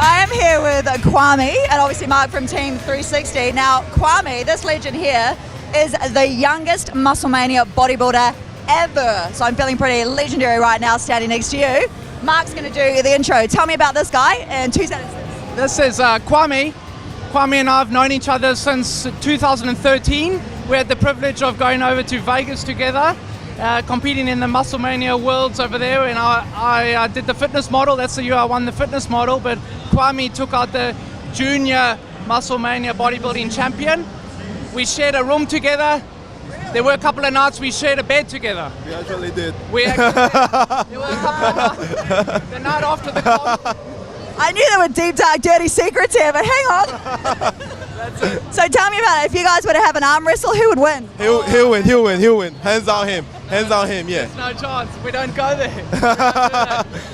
I am here with Kwame and obviously Mark from Team 360. Now, Kwame, this legend here, is the youngest Musclemania bodybuilder ever. So I'm feeling pretty legendary right now standing next to you. Mark's going to do the intro. Tell me about this guy in 2 sentences. This is Kwame. Kwame and I have known each other since 2013. We had the privilege of going over to Vegas together, competing in the Musclemania Worlds over there, and I did the fitness model. That's the year I won the fitness model, but Kwame took out the junior Musclemania bodybuilding champion. We shared a room together. There were a couple of nights we shared a bed together. We actually did. We actually did. There were a couple of nights. The night after the comp. I knew there were deep, dark, dirty secrets here, but hang on. That's it. So tell me about it. If you guys were to have an arm wrestle, who would win? He'll win. Hands down him, yeah. There's no chance. We don't go there.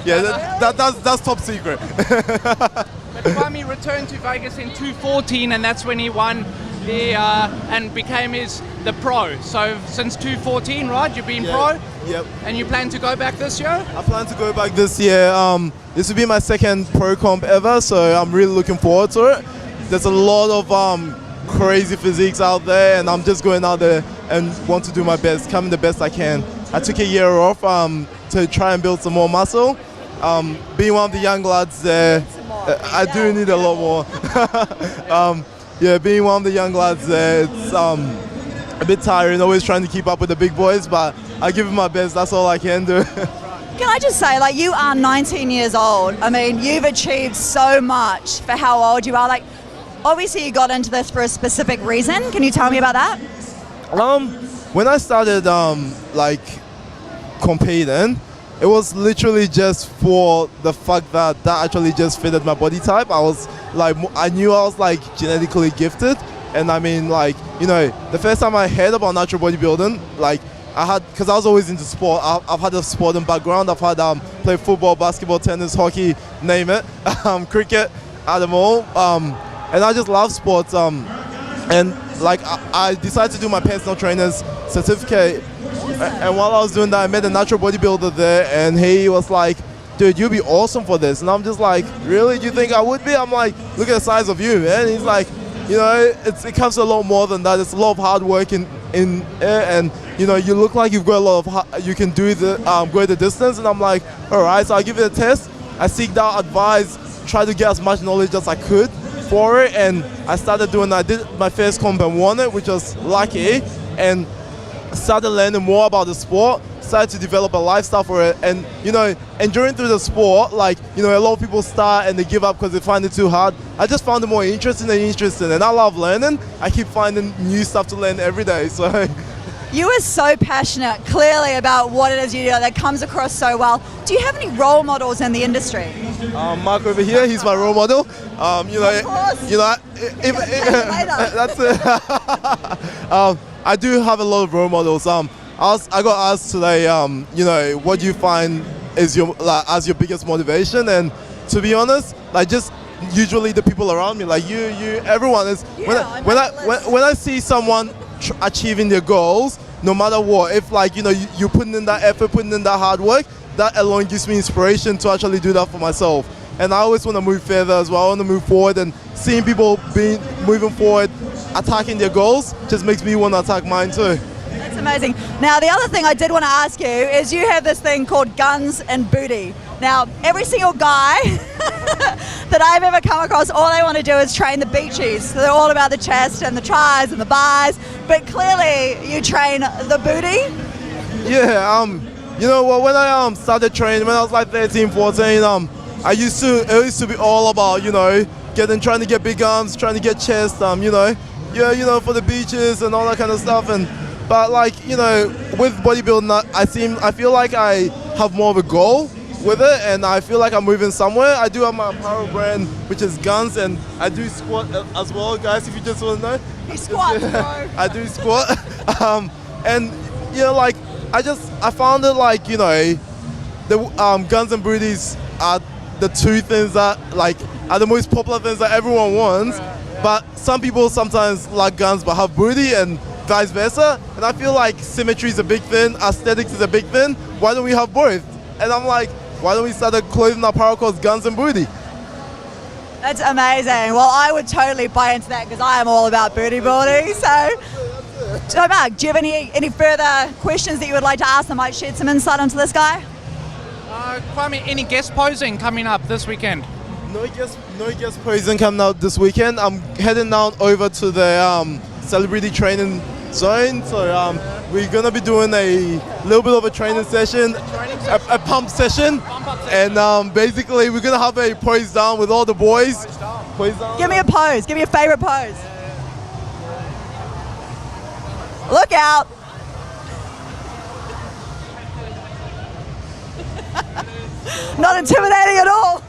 Yeah, that's top secret. But Kwame returned to Vegas in 2014, and that's when he won the and became the pro. So since 2014, right? You've been pro. Yep. And you plan to go back this year? I plan to go back this year. This will be my second pro comp ever, so I'm really looking forward to it. There's a lot of crazy physiques out there, and I'm just going out there and want to do my best, come the best I can. I took a year off to try and build some more muscle. Being one of the young lads there, I do need a lot more. Yeah, being one of the young lads there, it's a bit tiring, always trying to keep up with the big boys, but I give it my best, that's all I can do. Can I just say, like, you are 19 years old. I mean, you've achieved so much for how old you are. Like, obviously you got into this for a specific reason. Can you tell me about that? When I started like competing, it was literally just for the fact that actually just fitted my body type. I knew I was like genetically gifted, and I mean, like, you know, the first time I heard about natural bodybuilding, like, because I was always into sport. I've had a sporting background. I've had played football, basketball, tennis, hockey, name it, cricket, at them all. And I just love sports. And like I decided to do my personal trainer's certificate. And while I was doing that, I met a natural bodybuilder there, and he was like, "Dude, you'd be awesome for this." And I'm just like, "Really? Do you think I would be?" I'm like, "Look at the size of you, man." And he's like, "You know, it comes to a lot more than that. It's a lot of hard work in it, and you know, you look like you've got a lot of you can do the go the distance." And I'm like, "All right." So I give it a test. I seeked out advice, tried to get as much knowledge as I could for it, and I started doing that. I did my first comp and won it, which was lucky, and started learning more about the sport, started to develop a lifestyle for it, and you know, enduring through the sport, like, you know, a lot of people start and they give up because they find it too hard. I just found it more interesting, and I love learning. I keep finding new stuff to learn every day, so. You are so passionate, clearly, about what it is you do. That comes across so well. Do you have any role models in the industry? Mark over here, he's my role model. You know, of course. You know, that's it. I do have a lot of role models. I got asked today, you know, what do you find is as your biggest motivation? And to be honest, like, just usually the people around me, like everyone is. Yeah, when I see someone achieving their goals, no matter what, if, like, you know, you putting in that effort, putting in that hard work, that alone gives me inspiration to actually do that for myself. And I always want to move further as well. I want to move forward, and seeing people moving forward, attacking their goals, just makes me want to attack mine too. That's amazing. Now, the other thing I did want to ask you is you have this thing called guns and booty. Now, every single guy that I've ever come across, all they want to do is train the beachies. So they're all about the chest and the tries and the buys, but clearly you train the booty. Yeah, you know what, when I started training, when I was like 13, 14, it used to be all about, you know, trying to get big arms, trying to get chest, you know, yeah, you know, for the beaches and all that kind of stuff. But like, you know, with bodybuilding, I feel like I have more of a goal with it, and I feel like I'm moving somewhere. I do have my apparel brand, which is guns, and I do squat as well, guys, if you just want to know. He squats, bro. I do squat. And, you know, like, I found it, like, you know, the guns and booties are the two things that, like, are the most popular things that everyone wants. But some people sometimes like guns but have booty, and vice versa. And I feel like symmetry is a big thing, aesthetics is a big thing. Why don't we have both? And I'm like, why don't we start a clothing apparel called Guns and Booty? That's amazing. Well, I would totally buy into that because I am all about booty building. So Mark, do you have any further questions that you would like to ask that might shed some insight onto this guy? Kwame, any guest posing coming up this weekend? No guest posing coming out this weekend. I'm heading down over to the celebrity training zone. So we're gonna be doing a little bit of a training session, a pump session, and basically we're gonna have a pose down with all the boys. Pose down. Give me a pose. Give me a favorite pose. Look out. Not intimidating at all.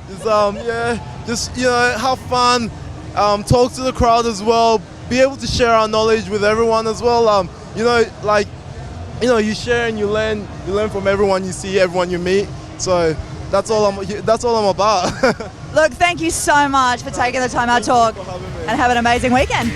Just have fun, talk to the crowd as well, be able to share our knowledge with everyone as well. You share and you learn from everyone you see, everyone you meet. So that's all I'm about. Look, thank you so much for taking the time out to talk, and have an amazing weekend.